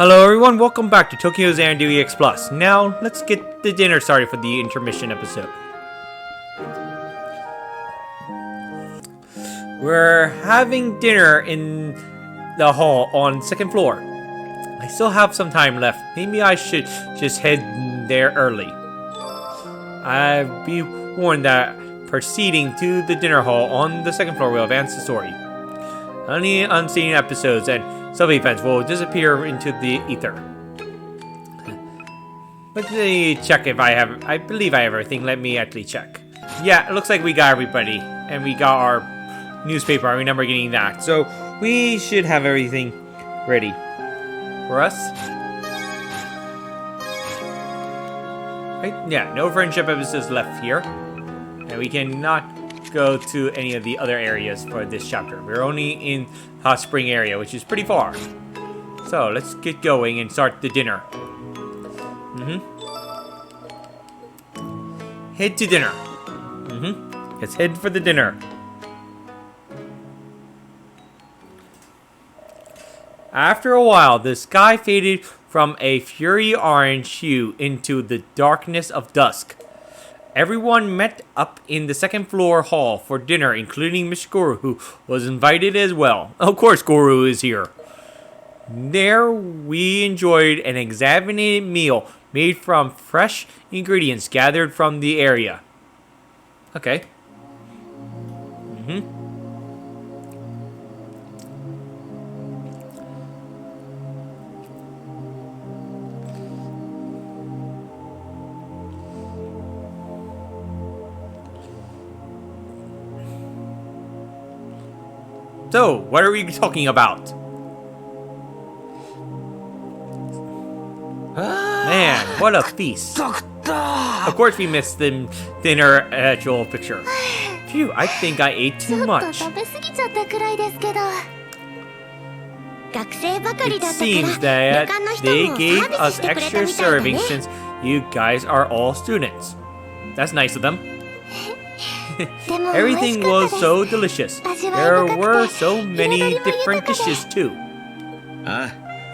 Hello everyone, welcome back to Tokyo Xanadu Ex Plus. Now, let's get the dinner started for the intermission episode. We're having dinner in the hall on second floor. I still have some time left. Maybe I should just head there early. I've been warned that proceeding to the dinner hall on the second floor will advance the story. Any unseen episodes and sub-events will disappear into the ether. Let me check if I believe I have everything. Let me actually check. Yeah, it looks like we got everybody. And we got our newspaper. I remember getting that. So, we should have everything ready for us. Right? Yeah, no friendship episodes left here. And we cannot go to any of the other areas for this chapter. We're only in Hot Spring area, which is pretty far. So let's get going and start the dinner. Head to dinner. Let's head for the dinner. After a while, the sky faded from a fiery orange hue into the darkness of dusk. Everyone met up in the second floor hall for dinner, including Miss Guru, who was invited as well. Of course, Guru is here. There, we enjoyed an examinated meal made from fresh ingredients gathered from the area. Okay. So, what are we talking about? Man, what a feast. Of course we missed the dinner actual picture. Phew, I think I ate too much. It seems that they gave us extra servings since you guys are all students. That's nice of them. Everything was so delicious. There were so many different dishes too.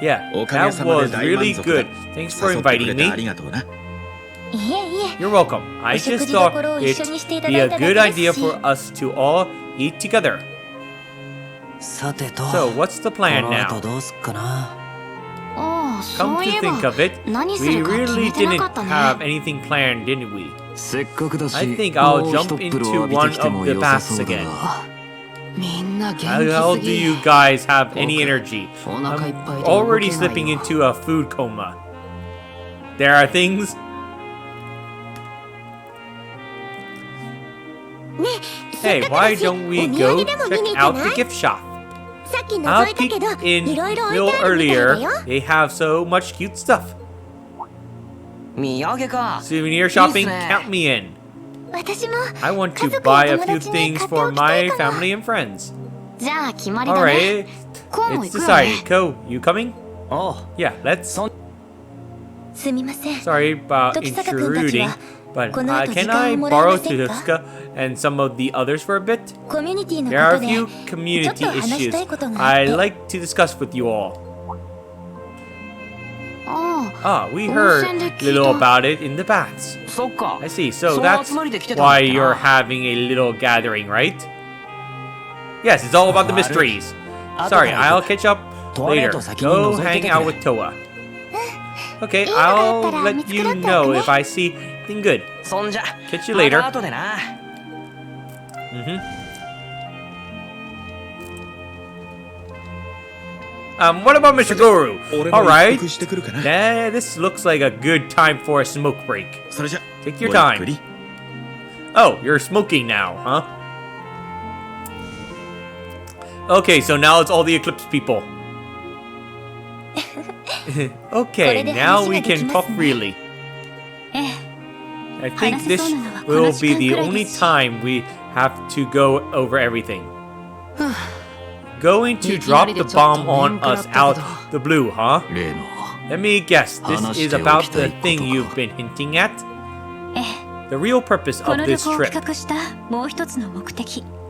Yeah, that was really good. Thanks for inviting me. You're welcome. I just thought it'd be a good idea for us to all eat together. So, what's the plan now? Come to think of it, we really didn't have anything planned, didn't we? I think I'll jump into one of the baths again. How do you guys have any energy? I'm already slipping into a food coma. There are things... Hey, why don't we go check out the gift shop? I peeked in a little earlier. They have so much cute stuff. Souvenir shopping, count me in. I want to buy a few things for my family and friends. Alright, it's decided. Ko, you coming? Yeah, let's... Sorry about intruding, but can I borrow Tuska and some of the others for a bit? There are a few community issues I'd like to discuss with you all. We heard a little about it in the baths. I see, so that's why you're having a little gathering, right? Yes, it's all about the mysteries. Sorry, I'll catch up later. Go hang out with Toa. Okay, I'll let you know if I see anything good. Catch you later. What about Mr. Guru? Alright. This looks like a good time for a smoke break. Take your time. Oh, you're smoking now, huh? Okay, so now it's all the Eclipse people. Okay, now we can talk freely. I think this will be the only time we have to go over everything. Going to drop the bomb on us out the blue, huh? Let me guess, this is about the thing you've been hinting at? The real purpose of this trip.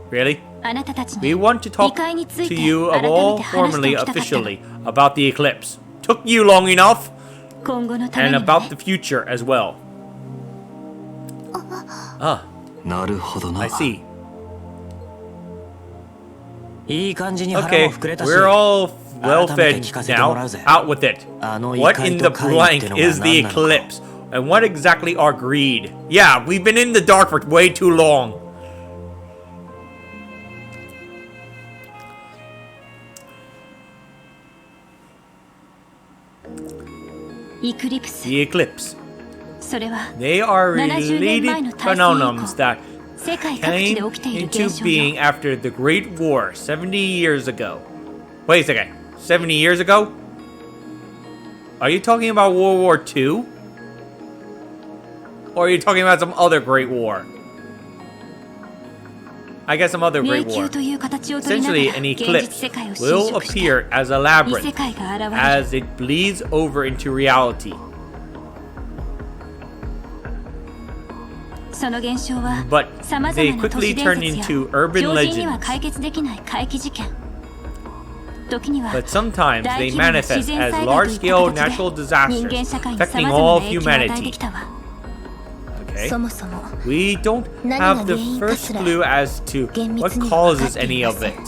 Really? We want to talk to you all formally, officially, about the Eclipse. took you long enough. 今後のため And にも about ね the future as well. Ah, なるほどな。 I see. いい感じに腹 Okay, も膨れたし。 we're all well 改め fed て聞かせてもら now. うぜ。 Out with it. あの異 What 界 in と the 怪異って blank のが is the 何なのか。 eclipse? And what exactly are greed? Yeah, we've been in the dark for way too long. Eclipse The eclipse. それは They are 70年前 related の大戦以 phenomenons 降 that 世界各地で came 起きている into 現象 being よ after the Great War 70 years ago. Wait a second. 70 years ago? Are you talking about World War II? Or are you talking about some other Great War? I guess some other 迷 Great 宮 War. という形を取りながら Essentially, an 現実 eclipse 世界を侵 will 食した appear as a 異世 labyrinth 界が現れる as it bleeds over into reality. その現象は But さまざ they まな都 quickly 市伝 turn 説や into urban 常人には legends. 解決できない怪奇事件時には But sometimes 大 they 規模な自 manifest 然 as 災害といった large-scale 形 natural で disasters 人間社会にさ affecting まざまな all 影響を与えて humanity. きたわ Okay? そもそも We don't 何 have が the 原因か first すら clue as to 厳密 what には分か causes ってい any ま of せん it.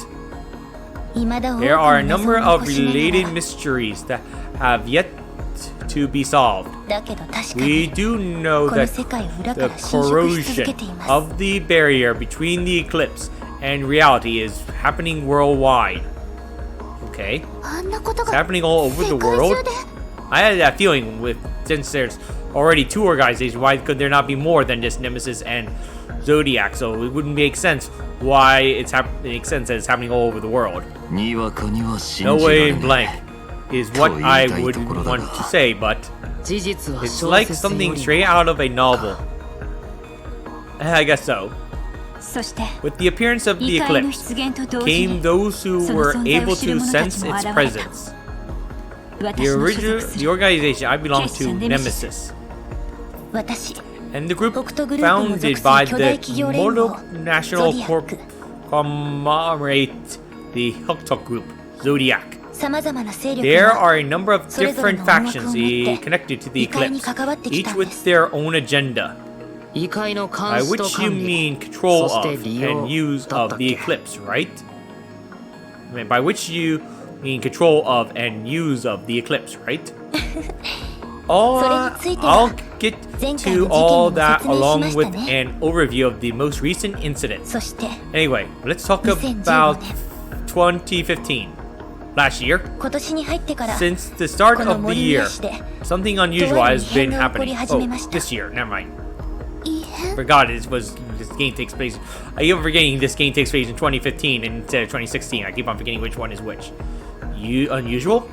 未だ多く There の are a 謎 number を of 残しなが related ら mysteries that have yet to be solved. だけど確か We に do know この that 世界を裏か the ら侵食し続け corrosion ています of the barrier between the eclipse and reality is happening worldwide. Okay? あんなこと It's が happening all over the 世界 world. 中で I had that feeling with since there's already two organizations, why could there not be more than just Nemesis and Zodiac? So it wouldn't make sense why it makes sense that it's happening all over the world. にわかには信 No じら way れ in ない blank is what I would want to say, but 事実は it's 小 like 説よ something り straight out of a novel. I guess so. そして With the appearance of the 異界の eclipse 出現と同時 came に those who その were 存在を able 知る to 者たち sense も its 現れた presence. 私 The の所 original, 属す the る organization I belong to, 決算ネメシス Nemesis, 私 and the group 僕とグループも属 founded す by る巨大 the 企業連合 multinational ゾディアック commemorate the Huktok Group, Zodiac. さまざまな勢力 There が are a number of それぞれ different の思惑を factions 持って connected to the 異界に eclipse, 関わってき each たん with です their own agenda, 異界の by 監視と which you 管理 mean control そして of 利用 and use だっ of たっ the け eclipse, right? I mean, by which you mean control of and use of the eclipse, right? All, それについては I'll get 前回 to の事件 all でも that 説明しま along し with たね an overview of the most recent incident. そして Anyway, let's talk 2015 about 年 2015. Last year, 今年に入ってから since the start この of the 森宮 year, 市で something unusual とある has been 異変が起こり happening. 始め Oh, ました this year, never mind. 異変 Forgot this game takes place. I keep on forgetting this game takes place in 2015 instead of 2016. I keep on forgetting which one is which. Unusual?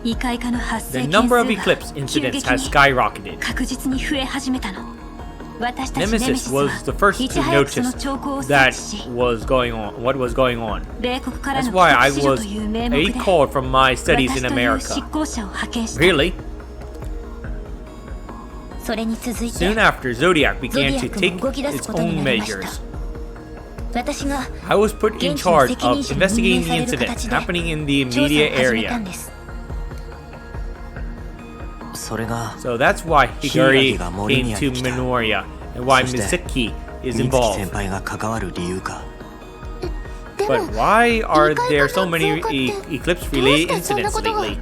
異界化の発 The 生件 number of 数 eclipse が急 incidents 激 has に skyrocketed. 確実に増え始めたの私たちネメシ Nemesis スは was the first い to ち早くその notice 兆候を察 that 知し was going on. What was going on? 米国から That's の why I 帰国子女 was という名目で recalled from my 私 studies in という執 America. 行者を派遣した Really? それに続いて Soon after, Zodiac began to ゾディアック take も動き出す its ことに own なりました measures. 私が I was put in 現地の charge 責 of 任者に任 investigating 命 the される incidents 形で happening in the 調査を immediate 始めたん area. ですそれが So that's why Higari Higari came to Minoria and why そして Mizuki is 美月 involved. 先輩が関わる理由かでも But why are 異界 there 化 so の many 増加って eclipse どう related してそんな incidents ことが lately?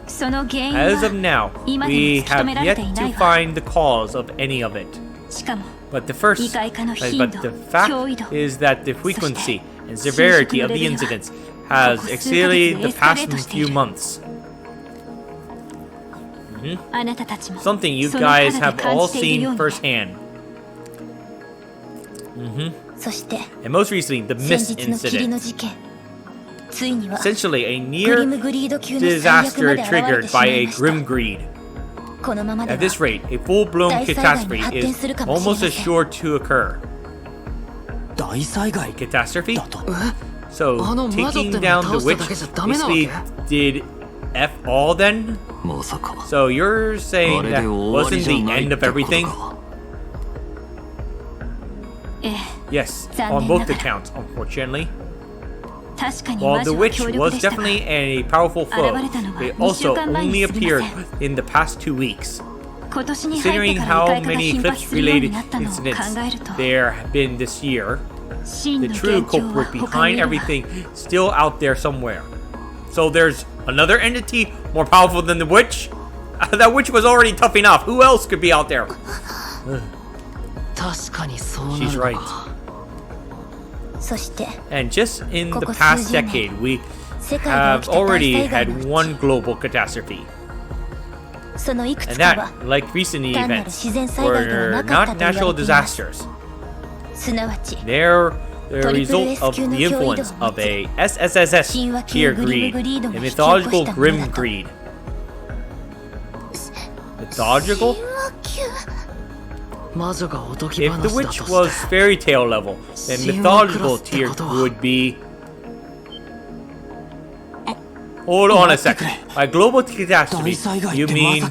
その原因 As of は now, 今でも we 突き止 have められ yet てい to ないわ find the cause of any of it. しかも But the first, 異界化の but 頻度 the 脅威 fact 度 is that the そして frequency and severity of the 侵食のレベルは incidents has ここ数ヶ月で exceeded the エスカレ past ートしている few months. あなたたちも Something you その guys 肌 have で感 all じているよ seen うに firsthand. そして And most recently, the 先 Mist 日の霧 incident. の事件ついには Essentially, a グリ near ムグリード級の最悪ま disaster で現れて triggered しま by い a ました grim greed. このままで At は this rate, a full-blown 大災害に catastrophe 発展 is するかもしれま almost せ as ん sure to occur. 大災害 Catastrophe? だと So, あの魔女って taking のを down 倒 the しただ witch けじゃダメなわけ basically did F all then? まさか So you're あ saying れ that で終わり wasn't じゃ the ない end って of こと everything? かええ Yes, 残 on 念 both ながら accounts, unfortunately. While the witch was definitely a powerful foe, it also only appeared in the past 2 weeks. Considering how many eclipse-related incidents there have been this year, the true culprit behind everything is still out there somewhere. So there's another entity more powerful than the witch? That witch was already tough enough. Who else could be out there? She's right. And just in the past decade, we have already had one global catastrophe. And that, like recent events, were not natural disasters. They're the result of the influence of a SSSS tier greed, a mythological grim greed. Mythological? If the witch was fairy tale level, then mythological tier would be... Hold on a second. By global catastrophe, you mean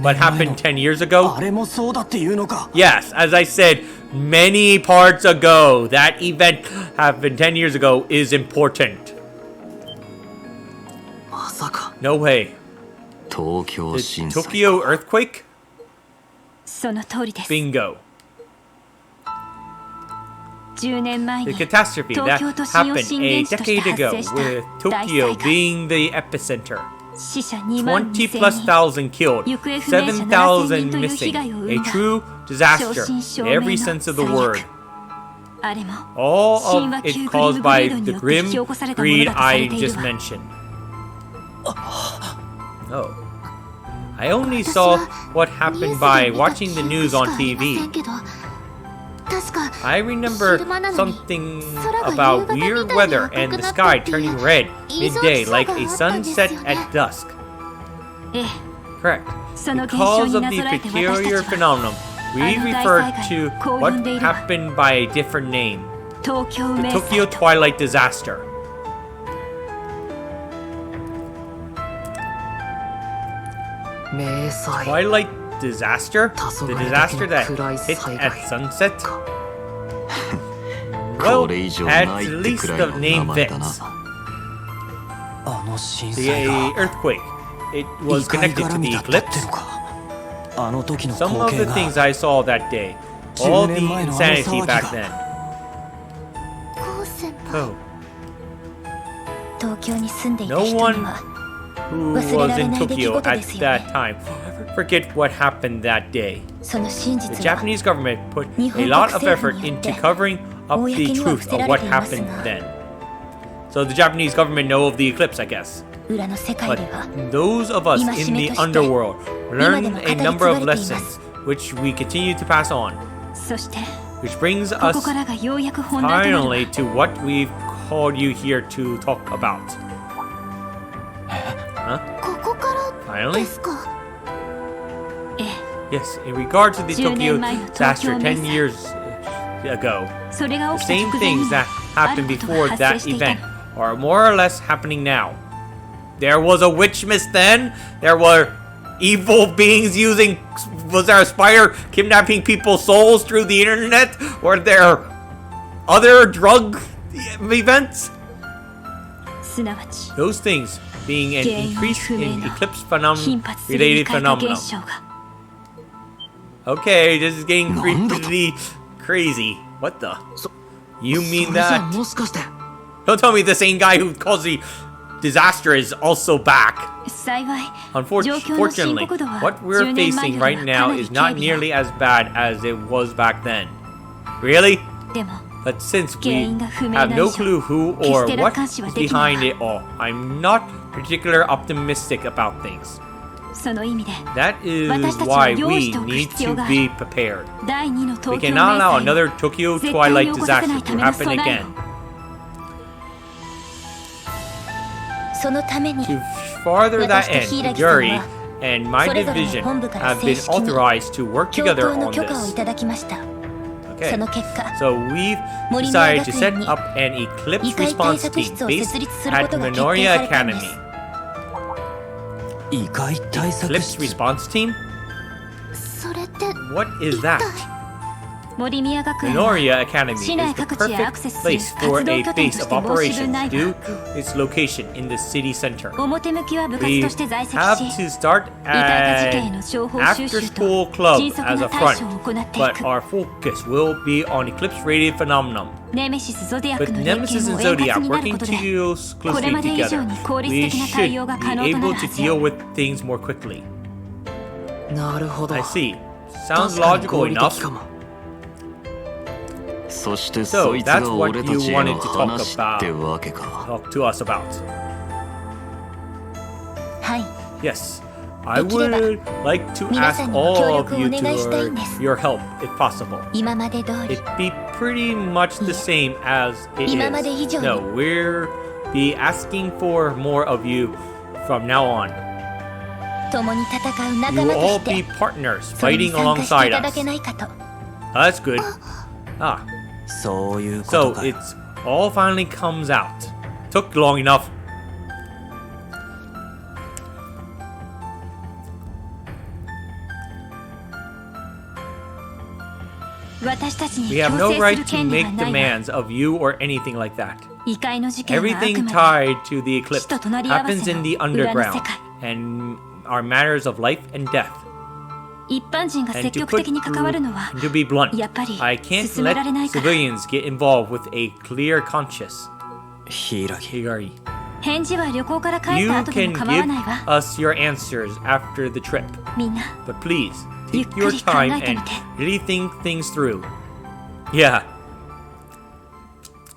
what happened 10 years ago? Yes, as I said many parts ago, that event happened 10 years ago is important. No way. The Tokyo earthquake? Bingo. The catastrophe that happened a decade ago, with Tokyo being the epicenter. 20,000+ killed, 7,000 missing. A true disaster in every sense of the word. All of it caused by the grim greed I just mentioned. Oh. I only saw what happened by watching the news on TV. I remember something about weird weather and the sky turning red midday like a sunset at dusk. Correct. Because of the peculiar phenomenon, we refer to what happened by a different name. The Tokyo Twilight Disaster. Twilight disaster? The disaster that hit at sunset? Well, at least the name fits. The earthquake. It was connected to the eclipse. Some of the things I saw that day. All the insanity back then. Oh. No one who was in Tokyo at that time forget what happened that day. The Japanese government put a lot of effort into covering up the truth of what happened then. So the Japanese government know of the eclipse, I guess. But those of us in the underworld learn a number of lessons which we continue to pass on. Which brings us finally to what we've called you here to talk about. Huh? Finally? Yes, in regard to the Tokyo disaster 10 years ago, the same things that happened before that event are more or less happening now. There was a witch miss then, there were evil beings using, was there a spider kidnapping people's souls through the internet? Were there other drug events? Those things being an increase in eclipse related phenomenon. Okay, this is getting pretty crazy. What the? You mean that? Don't tell me the same guy who caused the disaster is also back. Unfortunately, what we're facing right now is not nearly as bad as it was back then. Really? But since we have no clue who or what is behind it all, I'm not particularly optimistic about things. That is why we need to be prepared. We cannot allow another Tokyo Twilight disaster to happen again. To further that end, Yuri and my division have been authorized to work together on this. Okay, so we've decided to set up an Eclipse response team based at Minoria Academy. Eclipse response team? What is that? 森宮学 The 園は Noria Academy 市内 is the 各地へアクセ perfect スする place for 活動 a 拠点 base と of して申し分 operations ない due が to its location in the city center. 表向きは部活 We として在籍 have し to start 痛多事件へ an の情報収集と after-school club 迅速 as な a 対処を front, 行ってい but く our focus will be on Eclipse-rated phenomenon. ネメシス・ゾディア With クの連 Nemesis 携 and も円滑 Zodiac になる working ことで too これま closely で以上 together, に効率 we 的な should 対応が be 可能とな able るは to ずよ deal with things more quickly. なるほど I see. Sounds 確かに logical 合理 enough. 的かもそして So そいつが that's what 俺た you ちへの wanted to talk 話ってわけか Talk to us about. はい Yes. I できれば would like to 皆 ask さんにも協 all of 力を you お願いしたいんです your help if possible. 今まで通り It'd be pretty much the same as it 今まで以上 is. に No, we're be asking for more of you from now on. 共に戦う You 仲間 will と all し be て partners それに fighting 参加してい alongside ただ us. けないかと That's good. Ah, そういうこと so か it's all finally comes out. Took long enough. 私たちに We have 強 no 制す right る to 権利は make ないが demands of you or anything like that. 異界の事件はあく Everything まで tied to the eclipse 死と隣り合わせ happens in the の裏の世 underground 界 and are matters of life and death. 一般人が And 積 to 極 put 的に関わるのは to be blunt, やっぱり I can't 進め let られないから civilians get involved with a clear conscience. 柊 Higari, 返事は旅行から帰っ you た後で can も構わ give ないわ us your answers after the trip, みんな but please ゆっ take く your り考 time えてみ and て really think things through. Yeah.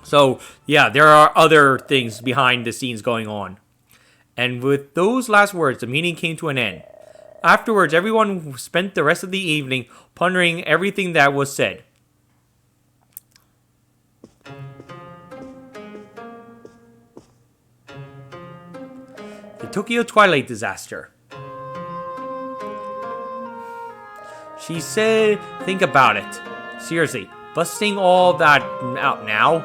So, yeah, there are other things behind the scenes going on. And with those last words, the meeting came to an end. Afterwards, everyone spent the rest of the evening pondering everything that was said. The Tokyo Twilight Disaster. She said, think about it. Seriously, busting all that out now?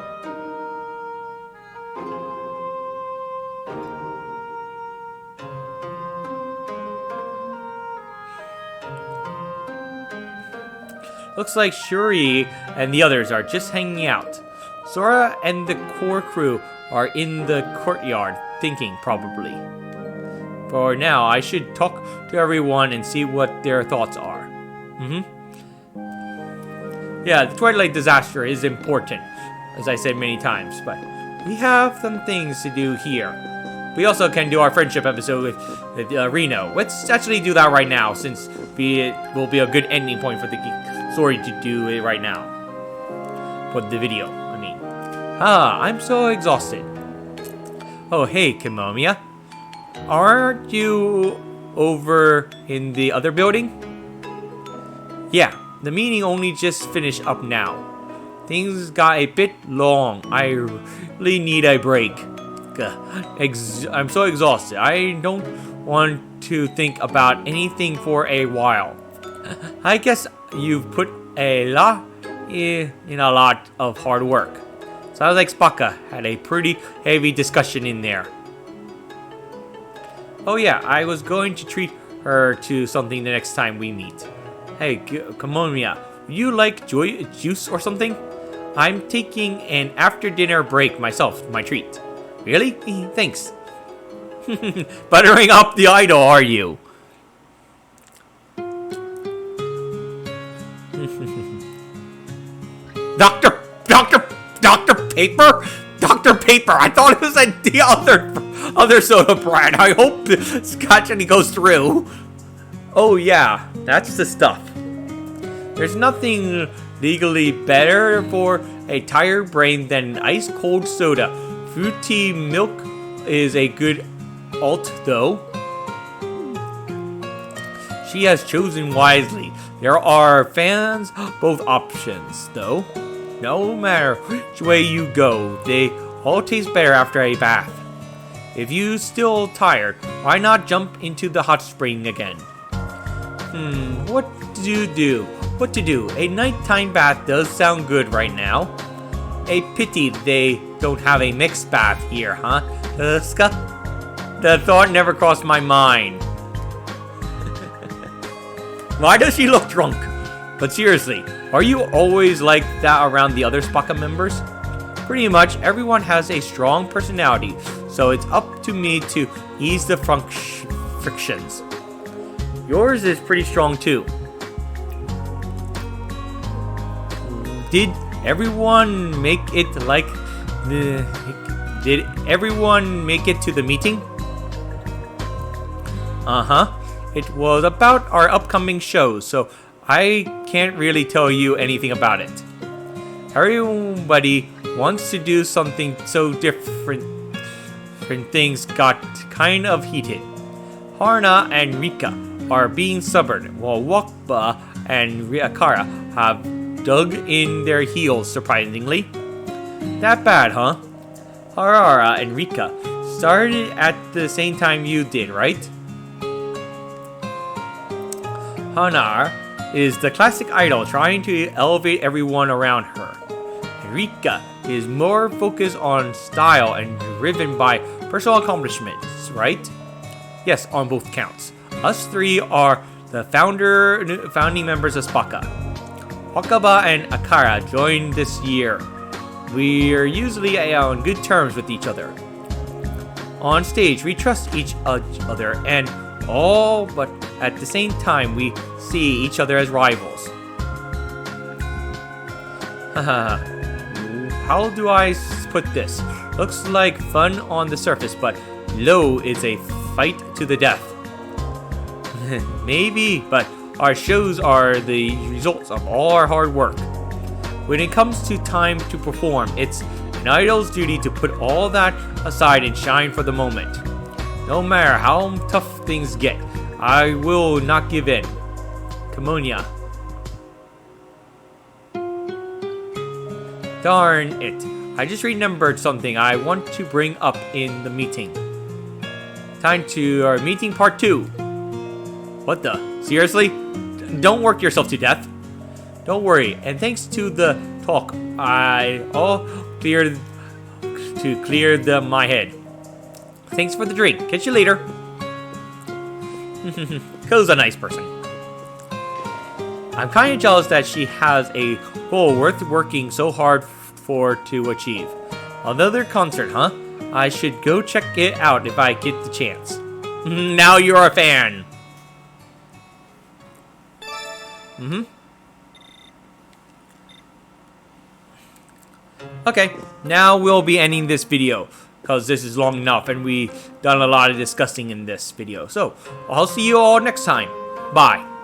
Looks like Shuri and the others are just hanging out. Sora and the core crew are in the courtyard thinking, probably. For now, I should talk to everyone and see what their thoughts are. Yeah, the Twilight Disaster is important, as I said many times, but we have some things to do here. We also can do our friendship episode with Reno. Let's actually do that right now, since it will be a good ending point for the story to do it right now. For the video, I mean. I'm so exhausted. Oh, hey, Kimomiya. Aren't you over in the other building? Yeah, the meeting only just finished up now. Things got a bit long. I really need a break. I'm so exhausted. I don't want to think about anything for a while. I guess you've put a lot in a lot of hard work. Sounds like Spaka had a pretty heavy discussion in there. Oh yeah, I was going to treat her to something the next time we meet. Hey, come on, Mia. You like juice or something? I'm taking an after-dinner break myself, my treat. Really? Thanks. Buttering up the idol, are you? Dr. Paper? Dr. Paper, I thought it was the other soda brand. I hope the scotch actually goes through. Oh yeah, that's the stuff. There's nothing legally better for a tired brain than ice cold soda. Fruity milk is a good alt though. She has chosen wisely. There are fans both options though. No matter which way you go, they all taste better after a bath. If you still tired, why not jump into the hot spring again? What to do? What to do? A nighttime bath does sound good right now. A pity they don't have a mixed bath here, huh? The thought never crossed my mind. Why does she look drunk? But seriously, Are you always like that around the other Spaka members? Pretty much everyone has a strong personality, so it's up to me to ease the frictions. Yours is pretty strong too. Did everyone make it Did everyone make it to the meeting? It was about our upcoming show, so I can't really tell you anything about it. Everybody wants to do something so different. Things got kind of heated. Harna and Rika are being stubborn, while Wakba and Akara have dug in their heels surprisingly. That bad, huh? Harara and Rika started at the same time you did, right? Hanar is the classic idol trying to elevate everyone around her. Rika is more focused on style and driven by personal accomplishments, right? Yes, on both counts. Us three are the founding members of Spaka. Wakaba and Akara joined this year. We're usually on good terms with each other. On stage, we trust each other and all, but at the same time, we see each other as rivals. Haha. How do I put this? Looks like fun on the surface, but low is a fight to the death. Maybe, but our shows are the results of all our hard work. When it comes to time to perform, it's an idol's duty to put all that aside and shine for the moment. No matter how tough things get, I will not give in. Kimonia. Darn it. I just remembered something I want to bring up in the meeting. Time to our meeting part 2. What the? Seriously? Don't work yourself to death. Don't worry. And thanks to the talk, I all cleared my head. Thanks for the drink. Catch you later. Ko's a nice person. I'm kind of jealous that she has a goal worth working so hard for to achieve. Another concert, huh? I should go check it out if I get the chance. Now you're a fan. Okay, now we'll be ending this video because this is long enough and we've done a lot of discussing in this video. So, I'll see you all next time. Bye.